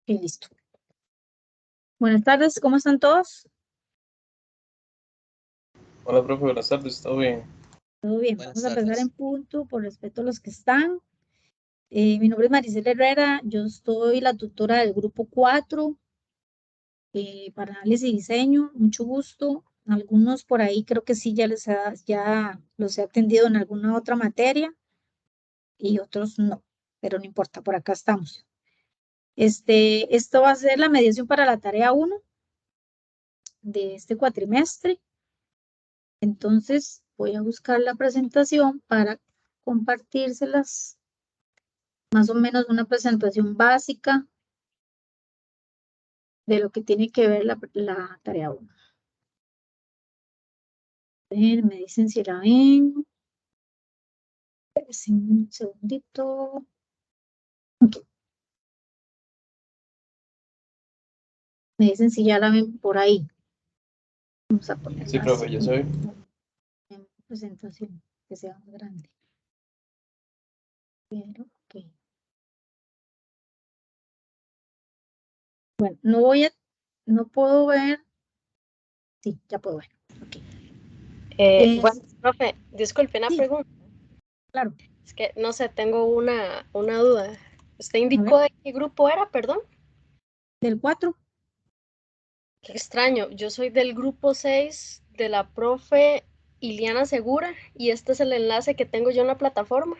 Y listo. Buenas tardes, ¿cómo están todos? Hola, profe, buenas tardes, ¿todo bien? Todo bien, Buenas vamos a empezar tardes. en punto por respeto a los que están. Mi nombre es Maricela Herrera, yo soy la tutora del grupo 4 para análisis y diseño, mucho gusto. Algunos por ahí creo que sí ya los he atendido en alguna otra materia y otros no, pero no importa, por acá estamos. Esto va a ser la mediación para la tarea 1 de este cuatrimestre. Entonces voy a buscar la presentación para compartírselas, más o menos una presentación básica de lo que tiene que ver la tarea 1. Me dicen si la ven. Un segundito. Ok. Me dicen si ya la ven por ahí. Vamos a ponerla Sí, profe, ya se ve. en presentación, que sea más grande. Pero, ok. Bueno, no puedo ver. Sí, ya puedo ver. Ok. Bueno, profe, disculpe una Sí, pregunta. claro. Es que no sé, tengo una duda. ¿Usted A indicó ver, de qué grupo era, perdón? del 4. Qué extraño. Yo soy del grupo 6 de la profe Iliana Segura y este es el enlace que tengo yo en la plataforma.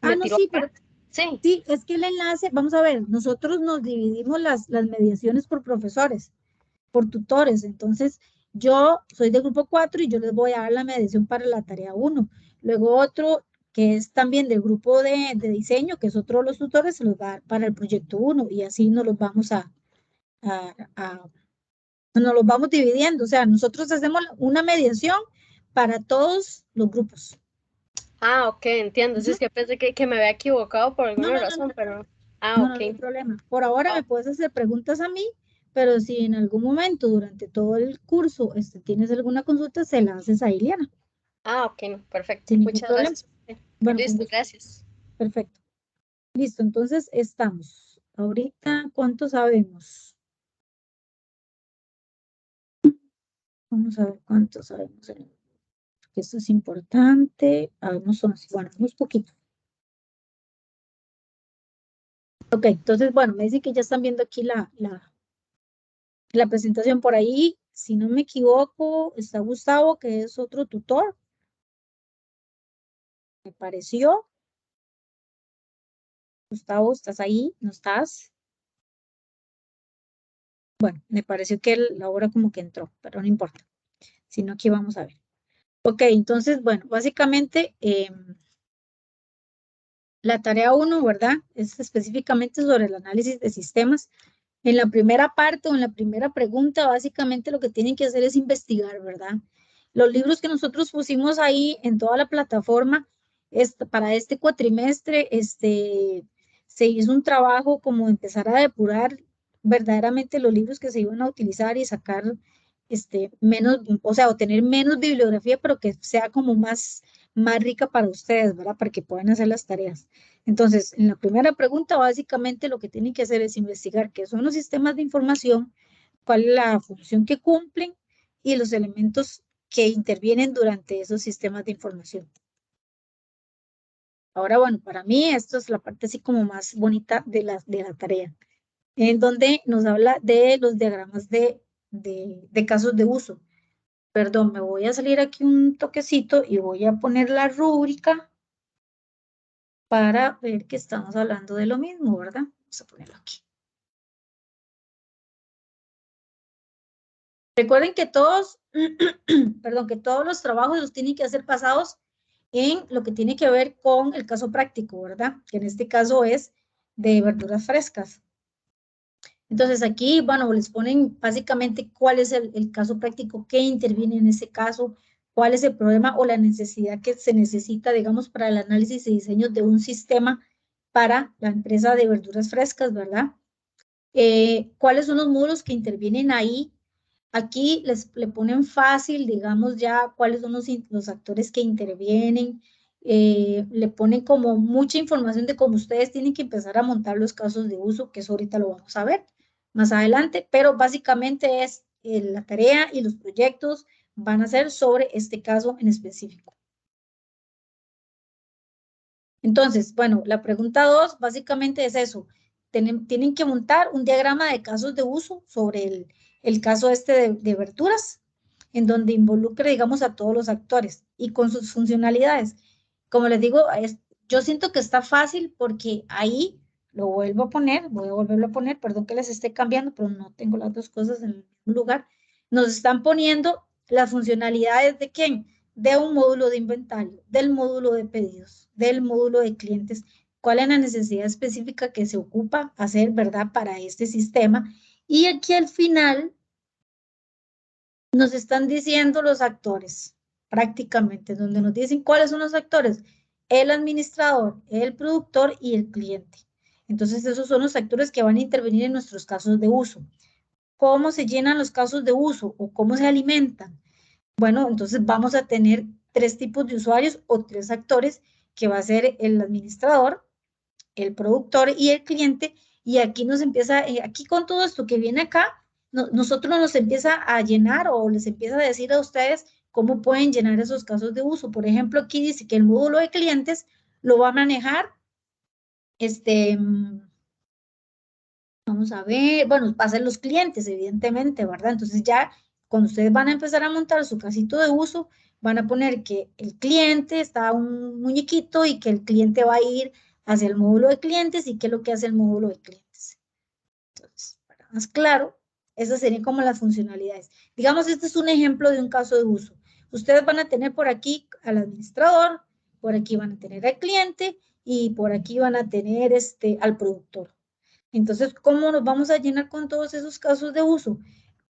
Me No, tiró sí, pero acá. Sí. sí, es que el enlace, vamos a ver, nosotros nos dividimos las mediaciones por profesores, por tutores. Entonces, yo soy de grupo 4 y yo les voy a dar la mediación para la tarea 1. Luego otro que es también del grupo de diseño, que es otro de los tutores, se los va a dar para el proyecto 1 y así nos los vamos a- nos los vamos dividiendo. O sea, nosotros hacemos una mediación para todos los grupos. Ok, entiendo. Ujú. Es que pensé que me había equivocado por No, alguna no, no, razón, no. pero... No, no, no hay ok. problema. Por ahora Ah, me puedes hacer preguntas a mí, pero si en algún momento durante todo el curso tienes alguna consulta, se la haces a Iliana, ok, no, perfecto. sin ningún Muchas problema. gracias. Bueno, con Listo, gusto. gracias. Perfecto. Listo, entonces estamos. Ahorita, ¿cuánto sabemos? Vamos a ver cuánto sabemos. Esto es importante. Sabemos 11. Bueno, unos poquitos. Ok, entonces, bueno, me dicen que ya están viendo aquí la presentación por ahí. Si no me equivoco, está Gustavo, que es otro tutor. Me pareció. Gustavo, ¿estás ahí? ¿No estás? Bueno, me pareció que la hora como que entró, pero no importa. Si no, aquí vamos a ver. Ok, entonces, bueno, básicamente la tarea 1, ¿verdad? Es específicamente sobre el análisis de sistemas. En la primera parte o en la primera pregunta, básicamente lo que tienen que hacer es investigar, ¿verdad? Los libros que nosotros pusimos ahí en toda la plataforma para este cuatrimestre, se hizo un trabajo como empezar a depurar verdaderamente los libros que se iban a utilizar y sacar menos, o sea, o tener menos bibliografía, pero que sea como más rica para ustedes, ¿verdad? Para que puedan hacer las tareas. Entonces, en la primera pregunta, básicamente lo que tienen que hacer es investigar qué son los sistemas de información, cuál es la función que cumplen y los elementos que intervienen durante esos sistemas de información. Ahora, bueno, para mí esto es la parte así como más bonita de la tarea, en donde nos habla de los diagramas de casos de uso. Perdón, me voy a salir aquí un toquecito y voy a poner la rúbrica para ver que estamos hablando de lo mismo, ¿verdad? Vamos a ponerlo aquí. Recuerden que todos, perdón, que todos los trabajos los tienen que hacer basados en lo que tiene que ver con el caso práctico, ¿verdad? Que en este caso es de verduras frescas. Entonces aquí, bueno, les ponen básicamente cuál es el caso práctico, qué interviene en ese caso, cuál es el problema o la necesidad que se necesita, digamos, para el análisis y diseño de un sistema para la empresa de verduras frescas, ¿verdad? ¿Cuáles son los módulos que intervienen ahí? Aquí le ponen fácil, digamos, ya cuáles son los actores que intervienen, le ponen como mucha información de cómo ustedes tienen que empezar a montar los casos de uso, que eso ahorita lo vamos a ver más adelante, pero básicamente es la tarea y los proyectos van a ser sobre este caso en específico. Entonces, bueno, la pregunta 2 básicamente es eso. Tienen que montar un diagrama de casos de uso sobre el caso este de verduras, en donde involucre, digamos, a todos los actores y con sus funcionalidades. Como les digo, yo siento que está fácil porque ahí lo vuelvo a poner, voy a volverlo a poner, perdón que les esté cambiando, pero no tengo las dos cosas en el mismo lugar. Nos están poniendo las funcionalidades de quién, de un módulo de inventario, del módulo de pedidos, del módulo de clientes, cuál es la necesidad específica que se ocupa hacer, ¿verdad?, para este sistema. Y aquí al final nos están diciendo los actores, prácticamente, donde nos dicen cuáles son los actores, el administrador, el productor y el cliente. Entonces, esos son los actores que van a intervenir en nuestros casos de uso. ¿Cómo se llenan los casos de uso o cómo se alimentan? Bueno, entonces vamos a tener 3 tipos de usuarios o 3 actores, que va a ser el administrador, el productor y el cliente. Y aquí nos empieza, aquí con todo esto que viene acá, nosotros nos empieza a llenar o les empieza a decir a ustedes cómo pueden llenar esos casos de uso. Por ejemplo, aquí dice que el módulo de clientes lo va a manejar, vamos a ver, bueno, va a ser los clientes, evidentemente, ¿verdad? Entonces ya cuando ustedes van a empezar a montar su casito de uso, van a poner que el cliente está un muñequito y que el cliente va a ir hacia el módulo de clientes y qué es lo que hace el módulo de clientes. Entonces, para más claro, esas serían como las funcionalidades. Digamos, este es un ejemplo de un caso de uso. Ustedes van a tener por aquí al administrador, por aquí van a tener al cliente y por aquí van a tener al productor. Entonces, ¿cómo nos vamos a llenar con todos esos casos de uso?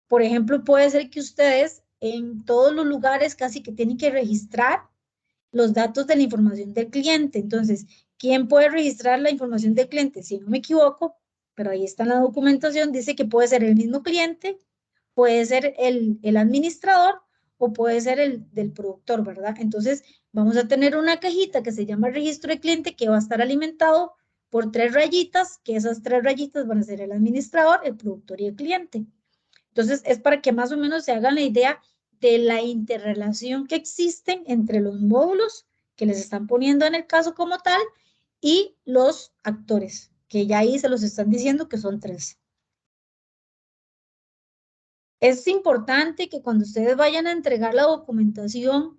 Por ejemplo, puede ser que ustedes en todos los lugares casi que tienen que registrar los datos de la información del cliente. Entonces, ¿quién puede registrar la información del cliente? Si no me equivoco, pero ahí está en la documentación, dice que puede ser el mismo cliente, puede ser el administrador o puede ser el del productor, ¿verdad? Entonces, vamos a tener una cajita que se llama registro de cliente que va a estar alimentado por 3 rayitas, que esas 3 rayitas van a ser el administrador, el productor y el cliente. Entonces, es para que más o menos se hagan la idea de la interrelación que existen entre los módulos que les están poniendo en el caso como tal y los actores, que ya ahí se los están diciendo que son 3. Es importante que cuando ustedes vayan a entregar la documentación,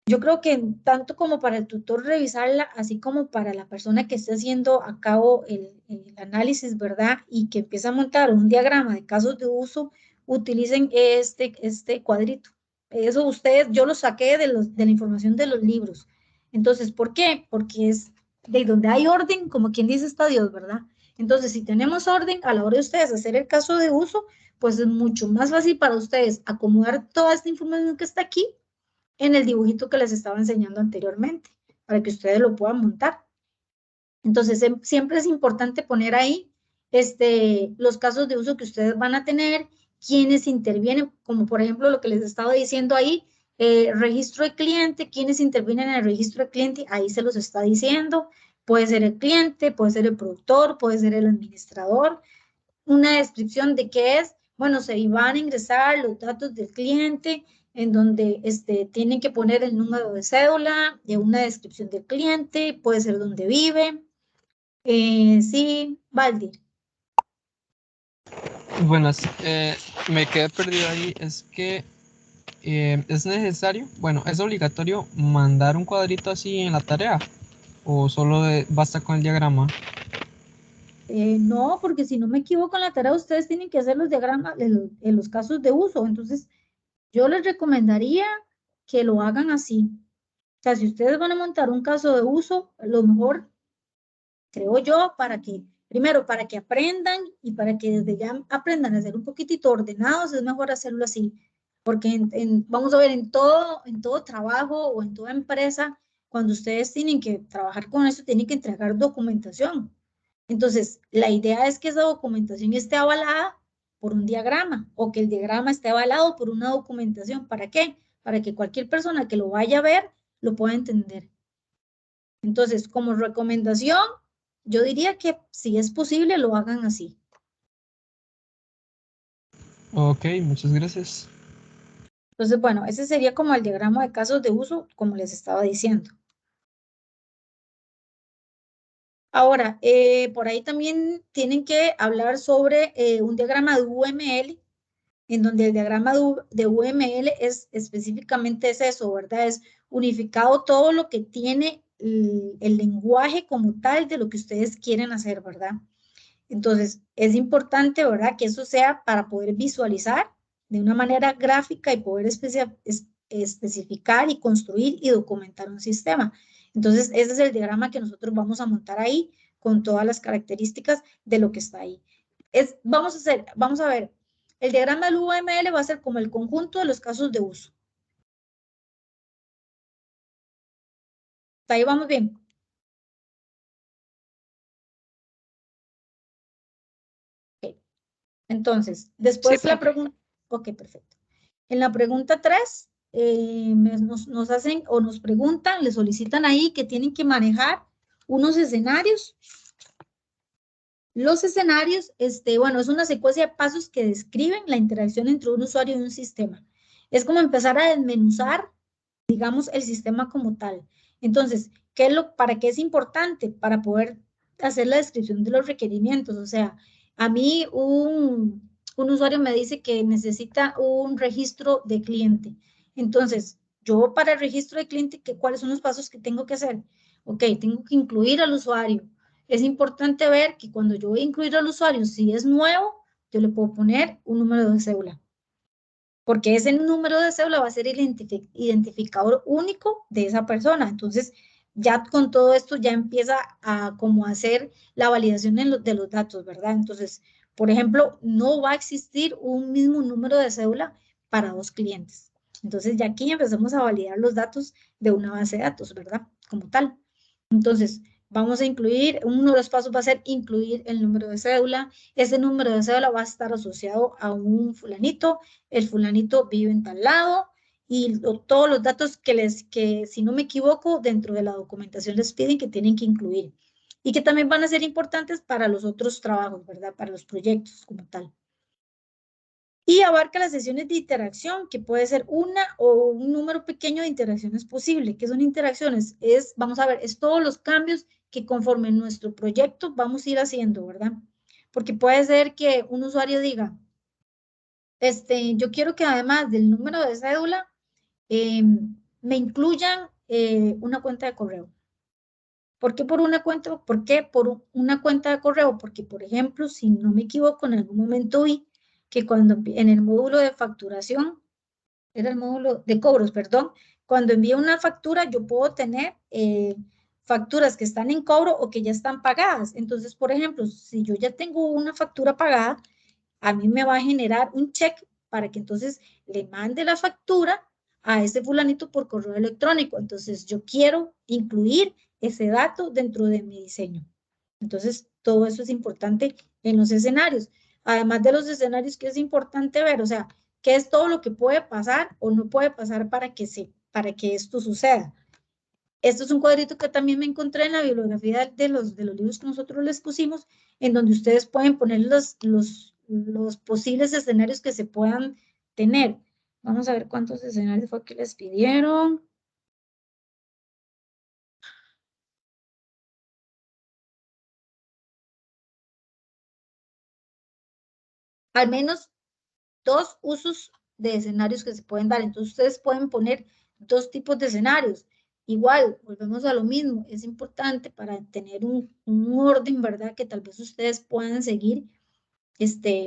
yo creo que tanto como para el tutor revisarla, así como para la persona que esté haciendo a cabo el análisis, ¿verdad? Y que empieza a montar un diagrama de casos de uso, utilicen este cuadrito. Eso ustedes, yo lo saqué de la información de los libros. Entonces, ¿por qué? Porque es de donde hay orden, como quien dice está Dios, ¿verdad? Entonces, si tenemos orden a la hora de ustedes hacer el caso de uso, pues es mucho más fácil para ustedes acomodar toda esta información que está aquí en el dibujito que les estaba enseñando anteriormente, para que ustedes lo puedan montar. Entonces, siempre es importante poner ahí los casos de uso que ustedes van a tener, quienes intervienen, como por ejemplo lo que les estaba diciendo ahí, registro de cliente, quienes intervienen en el registro de cliente, ahí se los está diciendo, puede ser el cliente, puede ser el productor, puede ser el administrador, una descripción de qué es, bueno, se van a ingresar los datos del cliente, en donde tienen que poner el número de cédula, de una descripción del cliente, puede ser donde vive. Sí, Valdir. Buenas, me quedé perdido ahí. Es que es necesario, bueno, es obligatorio mandar un cuadrito así en la tarea o solo basta con el diagrama. No, porque si no me equivoco en la tarea, ustedes tienen que hacer los diagramas en los casos de uso. Entonces, yo les recomendaría que lo hagan así. O sea, si ustedes van a montar un caso de uso, lo mejor, creo yo, primero, para que aprendan y para que desde ya aprendan a ser un poquitito ordenados, es mejor hacerlo así. Porque vamos a ver, en todo trabajo o en toda empresa, cuando ustedes tienen que trabajar con eso, tienen que entregar documentación. Entonces, la idea es que esa documentación esté avalada por un diagrama o que el diagrama esté avalado por una documentación. ¿Para qué? Para que cualquier persona que lo vaya a ver lo pueda entender. Entonces, como recomendación, yo diría que si es posible, lo hagan así. Ok, muchas gracias. Entonces, bueno, ese sería como el diagrama de casos de uso, como les estaba diciendo. Ahora, por ahí también tienen que hablar sobre un diagrama de UML, en donde el diagrama de UML es específicamente es eso, ¿verdad? Es unificado todo lo que tiene el lenguaje como tal de lo que ustedes quieren hacer, ¿verdad? Entonces, es importante, ¿verdad? Que eso sea para poder visualizar de una manera gráfica y poder especificar y construir y documentar un sistema. Entonces, ese es el diagrama que nosotros vamos a montar ahí con todas las características de lo que está ahí. Vamos a ver, el diagrama del UML va a ser como el conjunto de los casos de uso. Hasta ahí vamos bien. Ok. Entonces, Sí, después la profe. pregunta, ok, perfecto. En la pregunta 3, nos hacen o nos preguntan, le solicitan ahí que tienen que manejar unos escenarios. Los escenarios, bueno, es una secuencia de pasos que describen la interacción entre un usuario y un sistema. Es como empezar a desmenuzar, digamos, el sistema como tal. Entonces, ¿para qué es importante? Para poder hacer la descripción de los requerimientos. O sea, a mí un usuario me dice que necesita un registro de cliente. Entonces, yo para el registro de cliente, ¿cuáles son los pasos que tengo que hacer? Ok, tengo que incluir al usuario. Es importante ver que cuando yo voy a incluir al usuario, si es nuevo, yo le puedo poner un número de cédula, porque ese número de cédula va a ser el identificador único de esa persona. Entonces, ya con todo esto ya empieza a como hacer la validación de los datos, ¿verdad? Entonces, por ejemplo, no va a existir un mismo número de cédula para dos clientes. Entonces, ya aquí empezamos a validar los datos de una base de datos, ¿verdad? Como tal. Entonces, vamos a incluir, uno de los pasos va a ser incluir el número de cédula. Ese número de cédula va a estar asociado a un fulanito. El fulanito vive en tal lado y todos los datos que, si no me equivoco, dentro de la documentación les piden que tienen que incluir y que también van a ser importantes para los otros trabajos, ¿verdad? Para los proyectos como tal. Y abarca las sesiones de interacción, que puede ser una o un número pequeño de interacciones posible. ¿Qué son interacciones? Vamos a ver, es todos los cambios que conforme nuestro proyecto vamos a ir haciendo, ¿verdad? Porque puede ser que un usuario diga, yo quiero que además del número de cédula, me incluyan una cuenta de correo. ¿Por qué por una cuenta? ¿Por qué por una cuenta de correo? Porque, por ejemplo, si no me equivoco, en algún momento vi que cuando en el módulo de facturación, era el módulo de cobros, perdón, cuando envío una factura, yo puedo tener facturas que están en cobro o que ya están pagadas. Entonces, por ejemplo, si yo ya tengo una factura pagada, a mí me va a generar un check para que entonces le mande la factura a ese fulanito por correo electrónico. Entonces, yo quiero incluir ese dato dentro de mi diseño. Entonces, todo eso es importante en los escenarios. Además de los escenarios que es importante ver, o sea, qué es todo lo que puede pasar o no puede pasar para que esto suceda. Esto es un cuadrito que también me encontré en la bibliografía de los libros que nosotros les pusimos, en donde ustedes pueden poner los posibles escenarios que se puedan tener. Vamos a ver cuántos escenarios fue que les pidieron. Al menos dos usos de escenarios que se pueden dar. Entonces, ustedes pueden poner dos tipos de escenarios. Igual, volvemos a lo mismo, es importante para tener un orden, ¿verdad? Que tal vez ustedes puedan seguir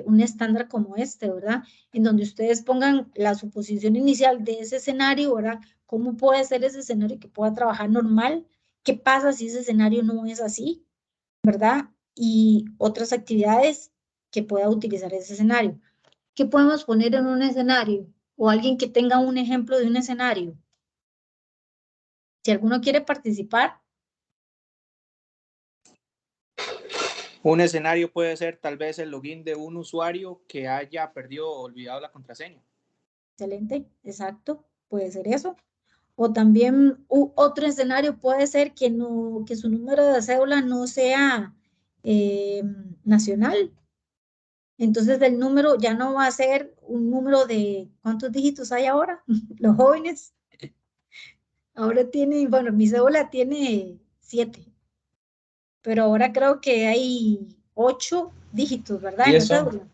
un estándar como este, ¿verdad? En donde ustedes pongan la suposición inicial de ese escenario, ¿verdad? ¿Cómo puede ser ese escenario que pueda trabajar normal? ¿Qué pasa si ese escenario no es así? ¿Verdad? Y otras actividades que pueda utilizar ese escenario. ¿Qué podemos poner en un escenario? O alguien que tenga un ejemplo de un escenario. Si alguno quiere participar, Un escenario puede ser tal vez el login de un usuario que haya perdido o olvidado la contraseña. excelente, exacto, puede ser eso. O también otro escenario puede ser que, no, que su número de cédula no sea nacional. Entonces el número ya no va a ser un número de, ¿cuántos dígitos hay ahora? Los jóvenes. Ahora tiene, bueno, mi cédula tiene 7, pero ahora creo que hay 8 dígitos, ¿verdad? En la 10 son. cédula.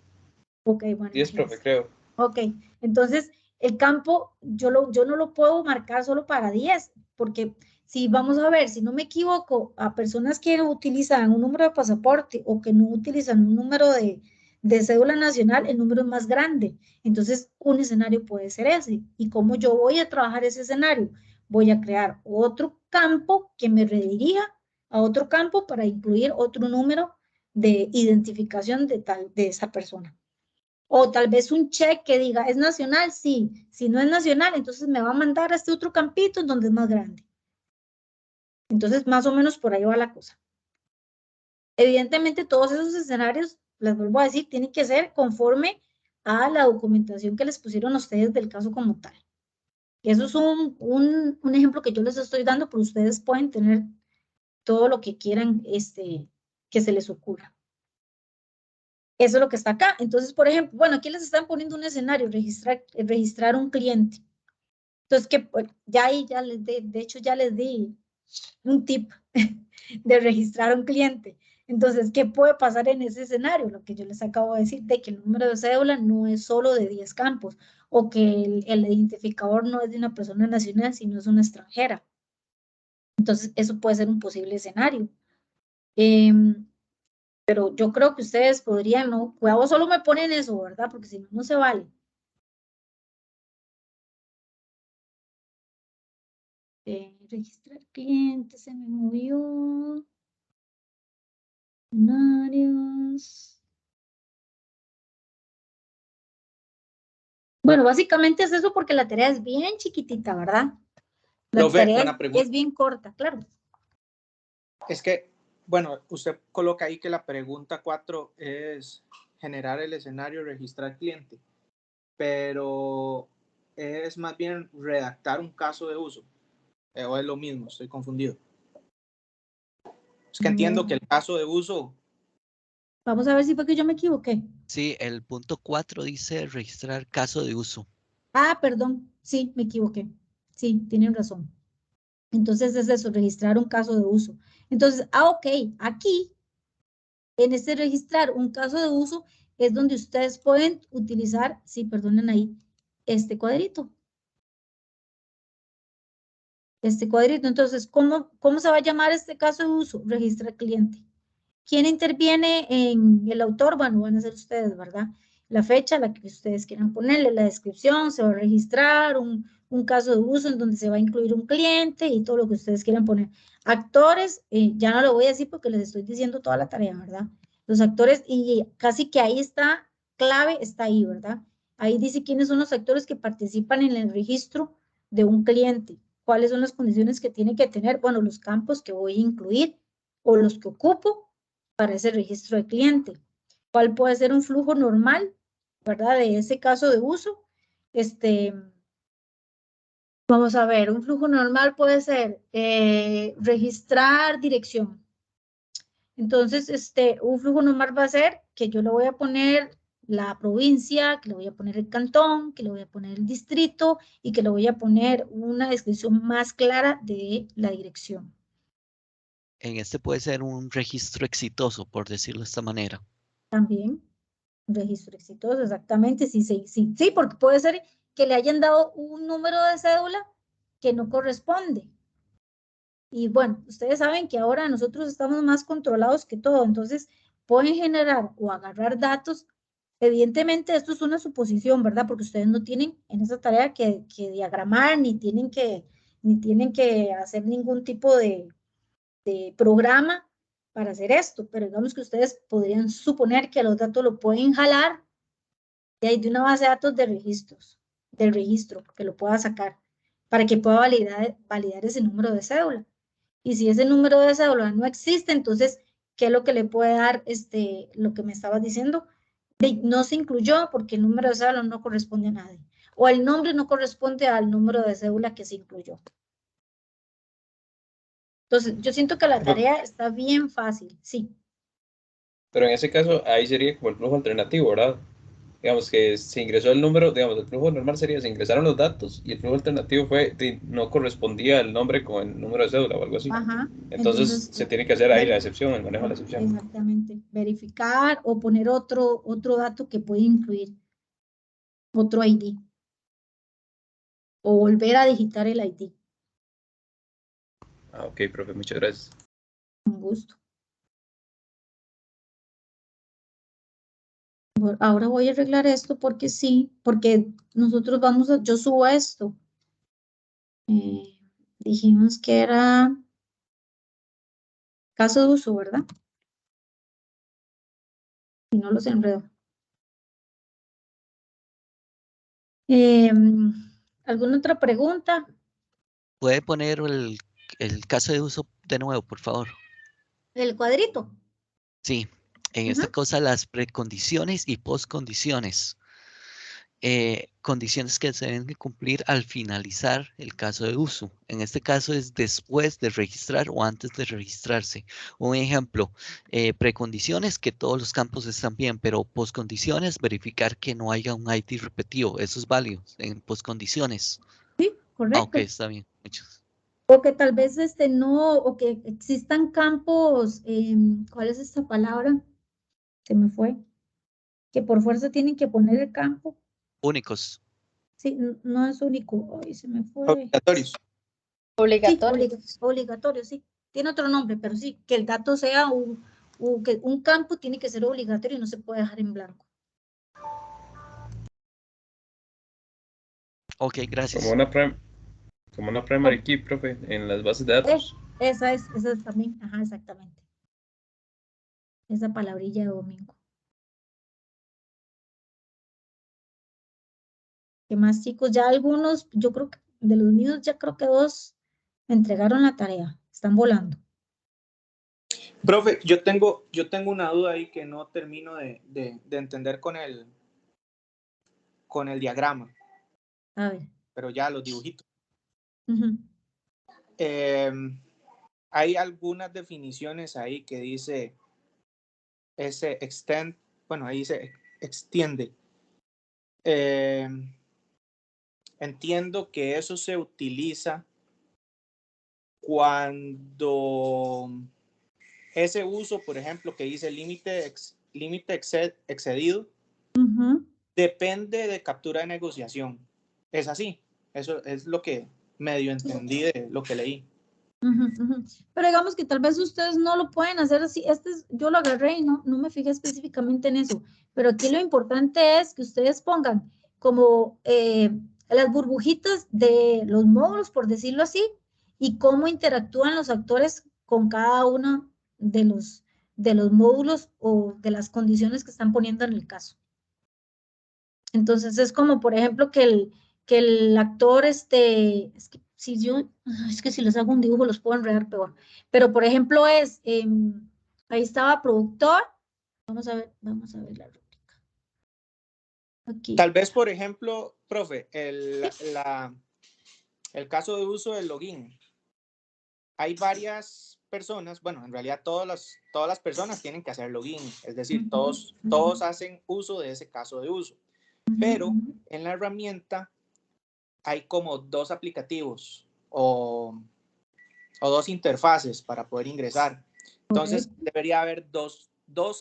Ok, bueno, 10, profe, imagínense. creo. Ok, entonces el campo yo no lo puedo marcar solo para 10, porque si vamos a ver, si no me equivoco, a personas que utilizan un número de pasaporte o que no utilizan un número de cédula nacional, el número es más grande. Entonces, un escenario puede ser ese. ¿Y cómo yo voy a trabajar ese escenario? Voy a crear otro campo que me redirija a otro campo para incluir otro número de identificación de esa persona. O tal vez un check que diga, ¿es nacional? Sí. Si no es nacional, entonces me va a mandar a este otro campito en donde es más grande. Entonces, más o menos por ahí va la cosa. Evidentemente, todos esos escenarios, les vuelvo a decir, tienen que ser conforme a la documentación que les pusieron a ustedes del caso como tal. Eso es un ejemplo que yo les estoy dando, pero ustedes pueden tener todo lo que quieran que se les ocurra. Eso es lo que está acá. Entonces, por ejemplo, bueno, aquí les están poniendo un escenario, registrar un cliente. Entonces, que pues, ya ahí, de hecho, ya les di un tip de registrar un cliente. Entonces, ¿qué puede pasar en ese escenario? Lo que yo les acabo de decir, de que el número de cédula no es solo de 10 campos, o que el identificador no es de una persona nacional, sino es una extranjera. Entonces, eso puede ser un posible escenario. Pero yo creo que ustedes podrían, no, cuidado, solo me ponen eso, ¿verdad? Porque si no, no se vale. Registrar clientes, se me movió. Escenarios. Bueno, básicamente es eso porque la tarea es bien chiquitita, ¿verdad? La Profe, tarea una pregunta. es bien corta, claro. Es que, bueno, usted coloca ahí que la pregunta 4 es generar el escenario, registrar cliente, pero es más bien redactar un caso de uso, o es lo mismo, estoy confundido. Es que entiendo que el caso de uso... Vamos a ver si fue que yo me equivoqué. Sí, el punto 4 dice registrar caso de uso. Ah, perdón, sí, me equivoqué. Sí, tienen razón. Entonces es eso, registrar un caso de uso. Entonces, ok, aquí, en este registrar un caso de uso, es donde ustedes pueden utilizar, sí, perdonen ahí, este cuadrito. Este cuadrito. Entonces, ¿cómo se va a llamar este caso de uso? Registra cliente. ¿Quién interviene en el autor? Bueno, van a ser ustedes, ¿verdad? La fecha, la que ustedes quieran ponerle, la descripción, se va a registrar un caso de uso en donde se va a incluir un cliente y todo lo que ustedes quieran poner. Actores, ya no lo voy a decir porque les estoy diciendo toda la tarea, ¿verdad? Los actores, y casi que ahí está, clave está ahí, ¿verdad? Ahí dice quiénes son los actores que participan en el registro de un cliente, cuáles son las condiciones que tiene que tener, bueno, los campos que voy a incluir o los que ocupo para ese registro de cliente. ¿Cuál puede ser un flujo normal, verdad? De ese caso de uso. Vamos a ver, un flujo normal puede ser registrar dirección. Entonces, un flujo normal va a ser que yo le voy a poner la provincia, que le voy a poner el cantón, que le voy a poner el distrito y que le voy a poner una descripción más clara de la dirección. En este puede ser un registro exitoso, por decirlo de esta manera. También, registro exitoso, exactamente, sí, porque puede ser que le hayan dado un número de cédula que no corresponde. Y bueno, ustedes saben que ahora nosotros estamos más controlados que todo, entonces pueden generar o agarrar datos. Evidentemente esto es una suposición, ¿verdad? Porque ustedes no tienen en esa tarea que diagramar, ni tienen que hacer ningún tipo de programa para hacer esto, pero digamos que ustedes podrían suponer que los datos lo pueden jalar de una base de datos de registros, del registro, que lo pueda sacar, para que pueda validar ese número de cédula. Y si ese número de cédula no existe, entonces, ¿qué es lo que le puede dar lo que me estabas diciendo? No se incluyó porque el número de cédula no corresponde a nadie. o el nombre no corresponde al número de cédula que se incluyó. Entonces, yo siento que la tarea está bien fácil, sí. Pero en ese caso, ahí sería como el flujo alternativo, ¿verdad? Digamos que se ingresó el número, digamos, el flujo normal sería, se ingresaron los datos y el flujo alternativo fue, no correspondía el nombre con el número de cédula o algo así. Ajá. Entonces se tiene que hacer ahí la excepción, el manejo de la excepción. Exactamente. Verificar o poner otro dato que puede incluir otro ID. O volver a digitar el ID. Ah, ok, profe, muchas gracias. Con gusto. Ahora voy a arreglar esto porque sí, porque nosotros yo subo esto. Dijimos que era caso de uso, ¿verdad? Y no los enredo. ¿Alguna otra pregunta? ¿Puede poner el caso de uso de nuevo, por favor? El cuadrito. Sí, en esta cosa las precondiciones y postcondiciones. Condiciones que se deben cumplir al finalizar el caso de uso. En este caso es después de registrar o antes de registrarse. Un ejemplo, precondiciones, que todos los campos están bien, pero postcondiciones, verificar que no haya un ID repetido. Eso es válido en postcondiciones. Sí, correcto. Ok, está bien. Muchas. O que tal vez no, o que existan campos, ¿cuál es esta palabra? Se me fue. Que por fuerza tienen que poner el campo. Únicos. Sí, no es único. Ay, se me fue. Obligatorios. Sí, Obligatorio. obligatorio, sí. Tiene otro nombre, pero sí, que el dato sea que un campo tiene que ser obligatorio y no se puede dejar en blanco. Ok, gracias. Como una primary key, profe, en las bases de datos. Esa es también, ajá, exactamente. Esa palabrilla de domingo. ¿Qué más, chicos? Ya algunos, yo creo que de los míos, ya creo que 2 me entregaron la tarea. Están volando. Profe, yo tengo una duda ahí que no termino de entender con el diagrama, A ver. pero ya los dibujitos. Ujú. Hay algunas definiciones ahí que dice ese extend, bueno, ahí se extiende. Entiendo que eso se utiliza cuando ese uso, por ejemplo, que dice límite excedido, depende de captura de negociación. Es así. Eso es lo que medio entendí de lo que leí. Pero digamos que tal vez ustedes no lo pueden hacer así. Yo lo agarré y no me fijé específicamente en eso. Pero aquí lo importante es que ustedes pongan como las burbujitas de los módulos, por decirlo así, y cómo interactúan los actores con cada uno de los módulos o de las condiciones que están poniendo en el caso. Entonces es como, por ejemplo, que el actor, es que si les hago un dibujo los puedo enredar peor. Pero, por ejemplo, ahí estaba productor. Vamos a ver la rúbrica. Aquí. Tal vez, por ejemplo, profe, el caso de uso del login. Hay varias personas, bueno, en realidad todas las personas tienen que hacer login, es decir, todos hacen uso de ese caso de uso. Pero en la herramienta hay como 2 aplicativos o 2 interfaces para poder ingresar. Entonces, debería haber dos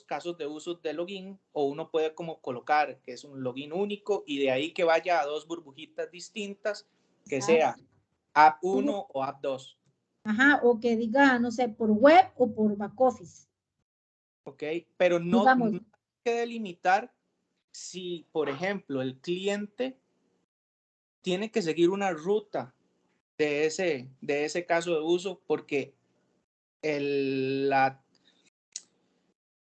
casos de uso de login, o uno puede como colocar que es un login único y de ahí que vaya a 2 burbujitas distintas, que sea app 1 o app 2. Ajá, o que diga, no sé, por web o por back office. Ok, pero no hay que delimitar si, por ejemplo, el cliente tiene que seguir una ruta de ese caso de uso, porque la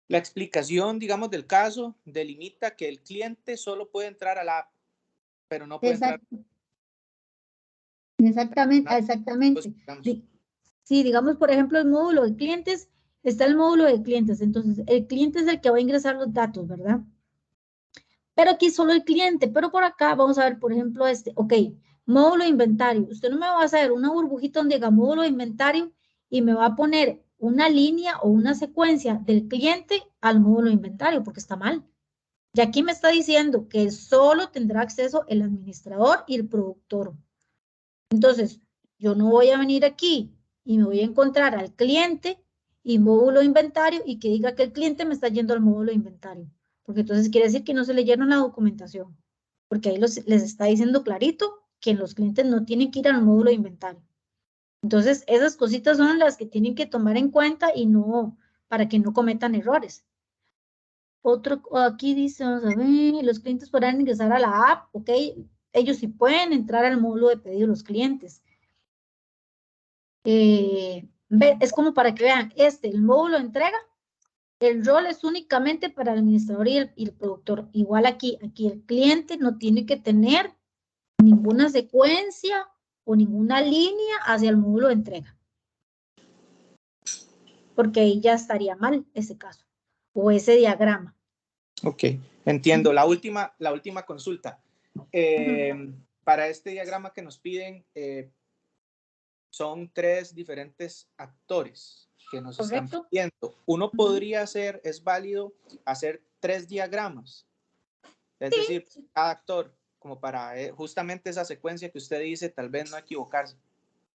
explicación, digamos, del caso delimita que el cliente solo puede entrar a la app, pero no puede entrar. Exactamente. Sí, digamos, por ejemplo, el módulo de clientes, está el módulo de clientes. Entonces, el cliente es el que va a ingresar los datos, ¿verdad? Pero aquí solo el cliente, pero por acá vamos a ver, por ejemplo, ok, módulo de inventario. Usted no me va a hacer una burbujita donde diga módulo de inventario y me va a poner una línea o una secuencia del cliente al módulo de inventario, porque está mal. Y aquí me está diciendo que solo tendrá acceso el administrador y el productor. Entonces, yo no voy a venir aquí y me voy a encontrar al cliente y módulo de inventario y que diga que el cliente me está yendo al módulo de inventario. Porque entonces quiere decir que no se leyeron la documentación. Porque ahí les está diciendo clarito que los clientes no tienen que ir al módulo de inventario. Entonces, esas cositas son las que tienen que tomar en cuenta y no, para que no cometan errores. Otro, aquí dice, vamos a ver, los clientes podrán ingresar a la app, ok, ellos sí pueden entrar al módulo de pedido los clientes. Es como para que vean, el módulo de entrega, el rol es únicamente para el administrador y el productor. Igual aquí el cliente no tiene que tener ninguna secuencia o ninguna línea hacia el módulo de entrega. Porque ahí ya estaría mal ese caso o ese diagrama. Ok, entiendo. La última consulta. Para este diagrama que nos piden, son 3 diferentes actores que nos están pidiendo. Uno podría hacer, es válido hacer 3 diagramas. Es decir, cada actor, como para justamente esa secuencia que usted dice, tal vez no equivocarse.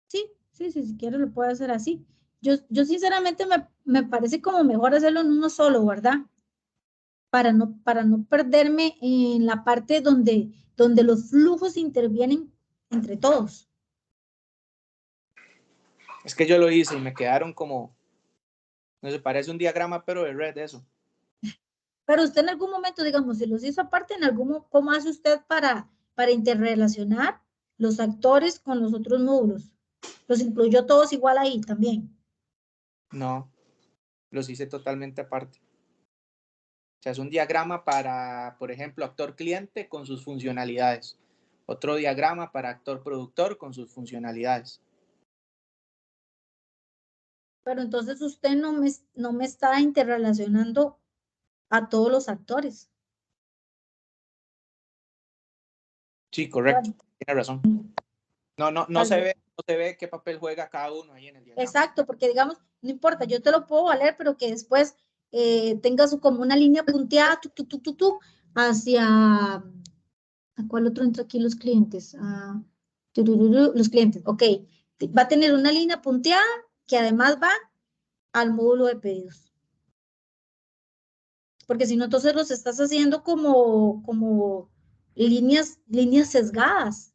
Sí, si quiere lo puede hacer así. Yo sinceramente me parece como mejor hacerlo en uno solo, ¿verdad? Para no perderme en la parte donde los flujos intervienen entre todos. Es que yo lo hice y me quedaron como, no sé, parece un diagrama, pero de red eso. Pero usted en algún momento, digamos, si los hizo aparte, ¿cómo hace usted para interrelacionar los actores con los otros módulos? ¿Los incluyó todos igual ahí también? No, los hice totalmente aparte. O sea, es un diagrama para, por ejemplo, actor cliente con sus funcionalidades. Otro diagrama para actor productor con sus funcionalidades. Pero entonces usted no me está interrelacionando a todos los actores. Sí, correcto. Tiene razón. No se ve qué papel juega cada uno ahí en el diagrama. Exacto, porque digamos, no importa, yo te lo puedo valer, pero que después tenga como una línea punteada hacia, ¿a cuál otro entra aquí los clientes? Los clientes, ok. Va a tener una línea punteada que además va al módulo de pedidos. Porque si no, entonces los estás haciendo como líneas sesgadas.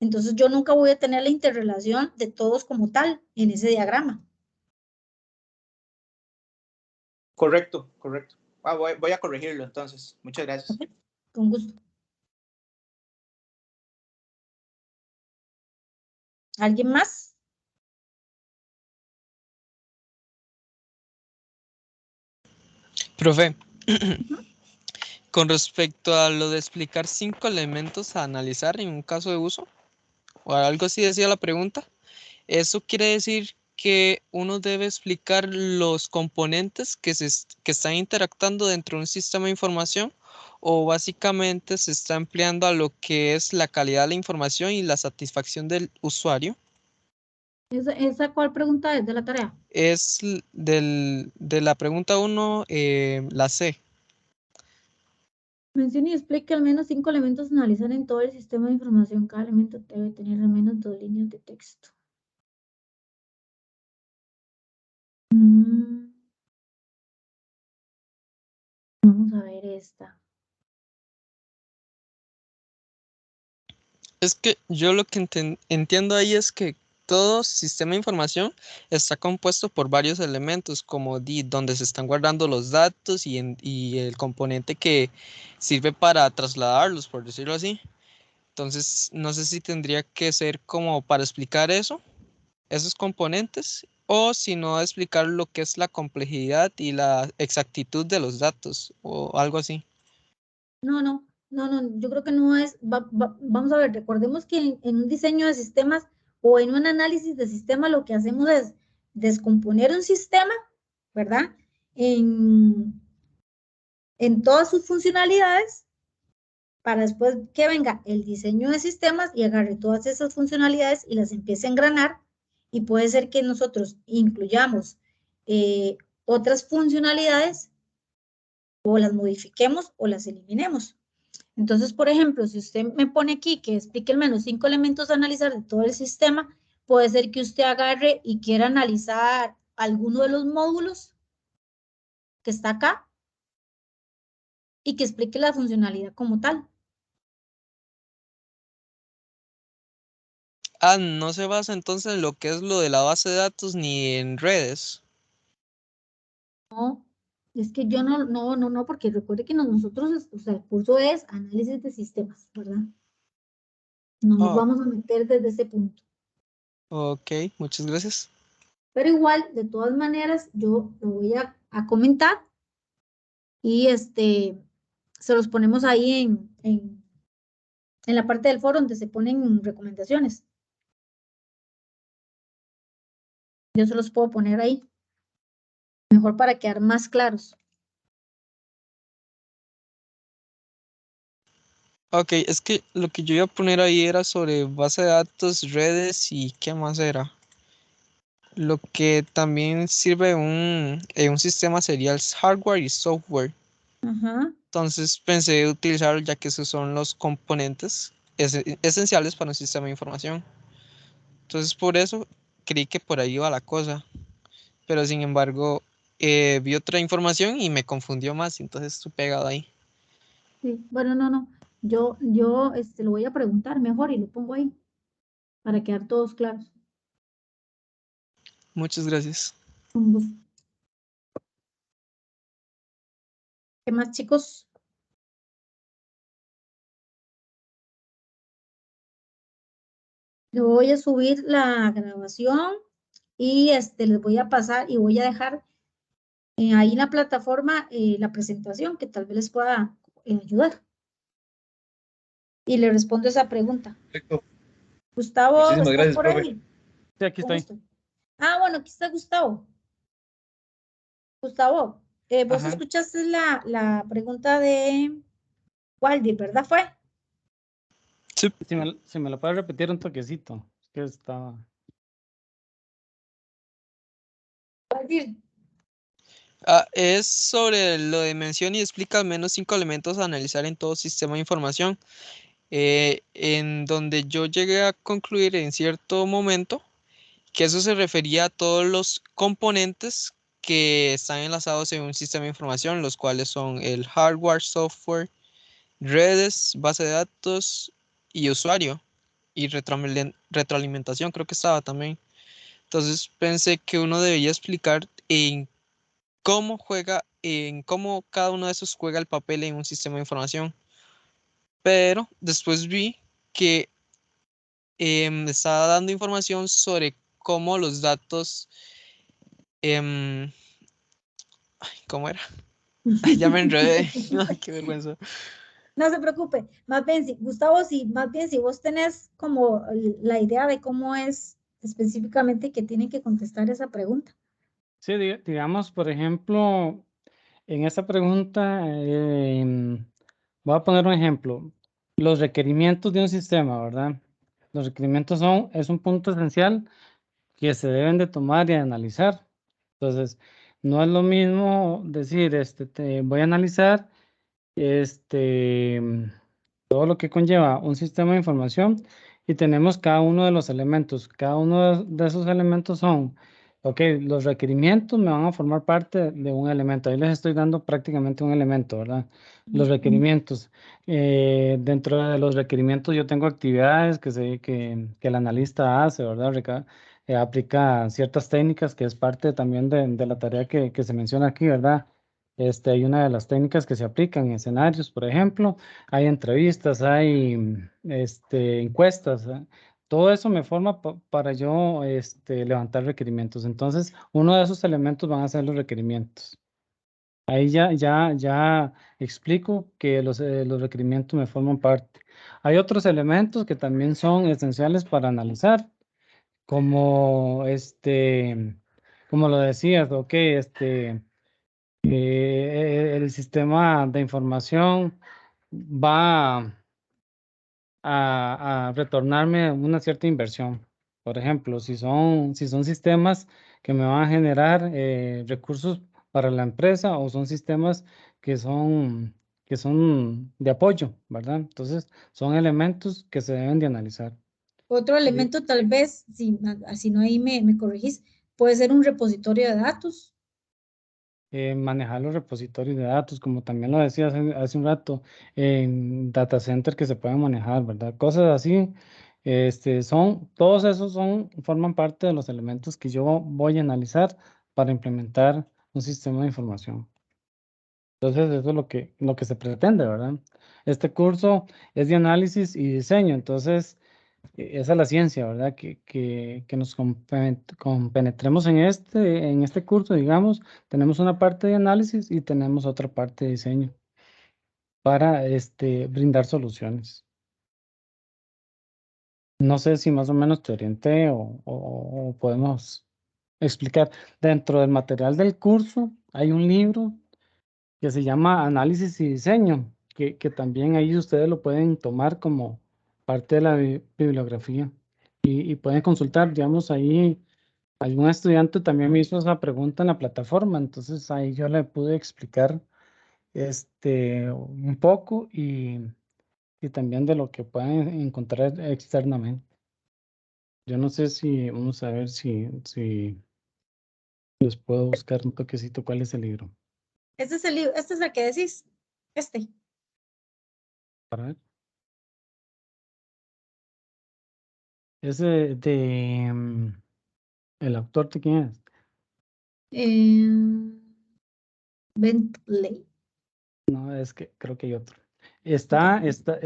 Entonces yo nunca voy a tener la interrelación de todos como tal en ese diagrama. Correcto. Voy a corregirlo entonces. Muchas gracias. Okay. Con gusto. ¿Alguien más? Profe, con respecto a lo de explicar 5 elementos a analizar en un caso de uso, o algo así decía la pregunta, ¿eso quiere decir que uno debe explicar los componentes que están interactuando dentro de un sistema de información, o básicamente se está empleando a lo que es la calidad de la información y la satisfacción del usuario? ¿Esa cuál pregunta es de la tarea? Es de la pregunta 1, la C. Mencione y explique al menos 5 elementos a analizar en todo el sistema de información. Cada elemento debe tener al menos 2 líneas de texto. Vamos a ver esta. Es que yo lo que entiendo ahí es que todo sistema de información está compuesto por varios elementos, como donde se están guardando los datos y el componente que sirve para trasladarlos, por decirlo así. Entonces, no sé si tendría que ser como para explicar eso, esos componentes, o si no explicar lo que es la complejidad y la exactitud de los datos, o algo así. No, yo creo que no es, vamos a ver, recordemos que en un diseño de sistemas o en un análisis de sistema lo que hacemos es descomponer un sistema, ¿verdad? en todas sus funcionalidades para después que venga el diseño de sistemas y agarre todas esas funcionalidades y las empiece a engranar. Y puede ser que nosotros incluyamos otras funcionalidades o las modifiquemos o las eliminemos. Entonces, por ejemplo, si usted me pone aquí que explique al menos 5 elementos a analizar de todo el sistema, puede ser que usted agarre y quiera analizar alguno de los módulos que está acá y que explique la funcionalidad como tal. Ah, no se basa entonces en lo que es lo de la base de datos ni en redes. No, es que yo no, porque recuerde que nosotros, o sea, el curso es análisis de sistemas, ¿verdad? No nos Oh, vamos a meter desde ese punto. ok, muchas gracias. Pero igual, de todas maneras, yo lo voy a comentar y se los ponemos ahí en la parte del foro donde se ponen recomendaciones. Yo se los puedo poner ahí, mejor para quedar más claros. Ok, es que lo que yo iba a poner ahí era sobre base de datos, redes y qué más era. Lo que también sirve en un sistema sería el hardware y software. Ajá. Entonces pensé utilizarlo ya que esos son los componentes esenciales para un sistema de información. Entonces por eso creí que por ahí iba la cosa. Pero sin embargo vi otra información y me confundió más, entonces estoy pegado ahí. Sí, bueno, no. Yo lo voy a preguntar mejor y lo pongo ahí para quedar todos claros. Muchas gracias. Un gusto. ¿Qué más, chicos? Yo voy a subir la grabación y les voy a pasar y voy a dejar ahí en la plataforma la presentación que tal vez les pueda ayudar. Y le respondo esa pregunta. Perfecto. Gustavo, Muchísimas ¿estás gracias, por profe. ahí? Sí, aquí ¿Cómo estoy. está? Ah, bueno, aquí está Gustavo. Gustavo, vos Ajá. escuchaste la pregunta de Waldir, ¿verdad? ¿Fue? Sí. Si me lo puedes repetir un toquecito. Es que estaba. Waldir, Es sobre lo de mención y explica al menos 5 elementos a analizar en todo sistema de información, en donde yo llegué a concluir en cierto momento que eso se refería a todos los componentes que están enlazados en un sistema de información, los cuales son el hardware, software, redes, base de datos y usuario, y retroalimentación creo que estaba también. Entonces pensé que uno debía explicar en cómo cada uno de esos juega el papel en un sistema de información. Pero después vi que me estaba dando información sobre cómo los datos, em, ¿cómo era? Ya me enredé. Ay, qué vergüenza. no se preocupe. Más bien, Gustavo, más bien si vos tenés como la idea de cómo es específicamente que tienen que contestar esa pregunta. Sí, digamos, por ejemplo, en esta pregunta, voy a poner un ejemplo. Los requerimientos de un sistema, ¿verdad? Los requerimientos es un punto esencial que se deben de tomar y analizar. Entonces, no es lo mismo decir, voy a analizar todo lo que conlleva un sistema de información y tenemos cada uno de los elementos. Cada uno de esos elementos son, ok, los requerimientos me van a formar parte de un elemento. Ahí les estoy dando prácticamente un elemento, ¿verdad? Los requerimientos. Dentro de los requerimientos yo tengo actividades que el analista hace, ¿verdad? Aplica ciertas técnicas que es parte también de la tarea que se menciona aquí, ¿verdad? Hay una de las técnicas que se aplican en escenarios, por ejemplo, hay entrevistas, hay encuestas, todo eso me forma para yo levantar requerimientos. Entonces, uno de esos elementos van a ser los requerimientos. Ahí ya explico que los requerimientos me forman parte. Hay otros elementos que también son esenciales para analizar, como como lo decías, ok, el sistema de información va a retornarme una cierta inversión. Por ejemplo, si son sistemas que me van a generar recursos para la empresa o son sistemas que son de apoyo, ¿verdad? Entonces, son elementos que se deben de analizar. Otro elemento tal vez, si no ahí me corregís, puede ser un repositorio de datos. Manejar los repositorios de datos, como también lo decía hace un rato, en data center que se pueden manejar, ¿verdad? Cosas así, todos esos forman parte de los elementos que yo voy a analizar para implementar un sistema de información. Entonces, eso es lo que se pretende, ¿verdad? Este curso es de análisis y diseño, entonces, esa es la ciencia, ¿verdad? Que nos compenetremos en este curso, digamos, tenemos una parte de análisis y tenemos otra parte de diseño para brindar soluciones. No sé si más o menos te orienté o podemos explicar. Dentro del material del curso hay un libro que se llama Análisis y Diseño, que también ahí ustedes lo pueden tomar como parte de la bibliografía y pueden consultar, digamos, ahí algún estudiante también me hizo esa pregunta en la plataforma, entonces ahí yo le pude explicar un poco y también de lo que pueden encontrar externamente. Yo no sé si, vamos a ver si les puedo buscar un toquecito cuál es el libro. Este es el libro, este es el que decís, Para ver. Ese el autor de quién es. Bentley. No, es que creo que hay otro. Está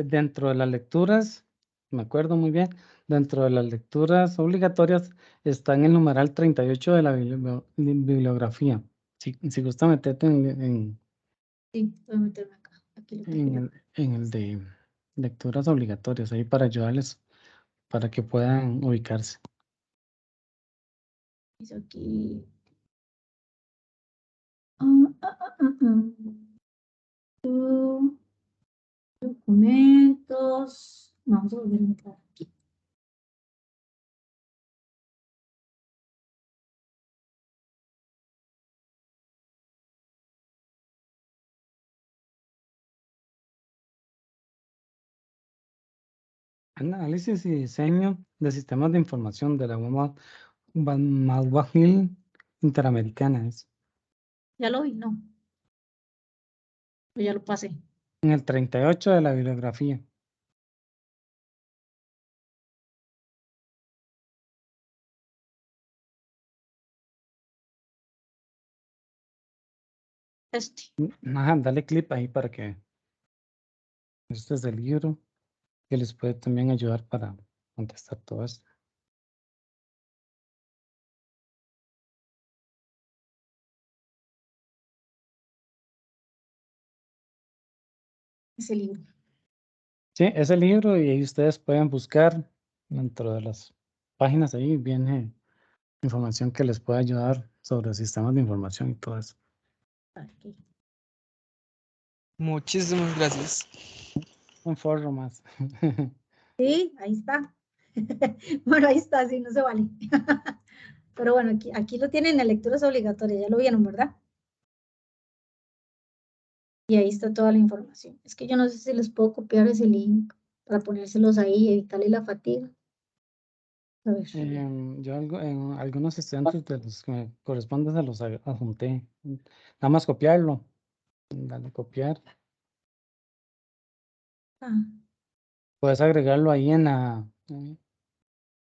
dentro de las lecturas, me acuerdo muy bien, dentro de las lecturas obligatorias está en el numeral 38 de la bibliografía. Si gusta meterte Sí, voy a meterme acá. Aquí lo tengo. en el de lecturas obligatorias, ahí para ayudarles, para que puedan ubicarse. Hizo aquí. Documentos. Vamos a volver a entrar aquí. Análisis y diseño de sistemas de información de la Malwa Interamericana. Ya lo vi, no. Pues ya lo pasé. En el 38 de la bibliografía. Ajá, dale clip ahí para que este es el libro que les puede también ayudar para contestar todo esto. Ese libro. Sí, ese libro y ahí ustedes pueden buscar dentro de las páginas ahí viene información que les puede ayudar sobre sistemas de información y todo eso. Aquí. Muchísimas gracias. Un foro más. Sí, ahí está. Bueno, ahí está, sí, no se vale. Pero bueno, aquí lo tienen en lecturas obligatorias, ya lo vieron, ¿verdad? Y ahí está toda la información. Es que yo no sé si les puedo copiar ese link para ponérselos ahí y evitarle la fatiga. A ver. Yo en algunos estudiantes de los que me corresponden se los adjunté. Nada más copiarlo. Dale copiar. Ah, Puedes agregarlo ahí en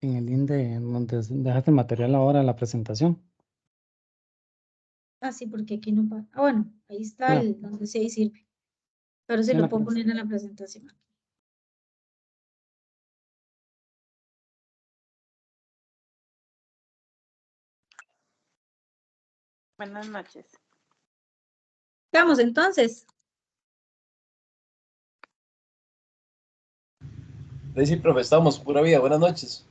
el link donde dejaste el material ahora, la presentación. sí, porque aquí no pasa. Ah, bueno, ahí está No, el donde sí ahí sirve. Pero sí en lo la puedo pres- poner en la presentación. Buenas noches. Vamos entonces. Sí, profe, estamos. Pura vida. Buenas noches.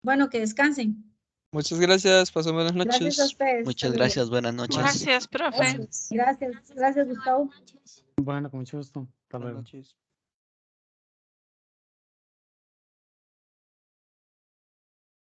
Bueno, que descansen. Muchas gracias, pasen buenas Gracias a noches. ustedes. Muchas Saludos. gracias, buenas noches. Gracias, profe. Gracias, gracias Gustavo. Bueno, con mucho gusto. Hasta Buenas luego. noches.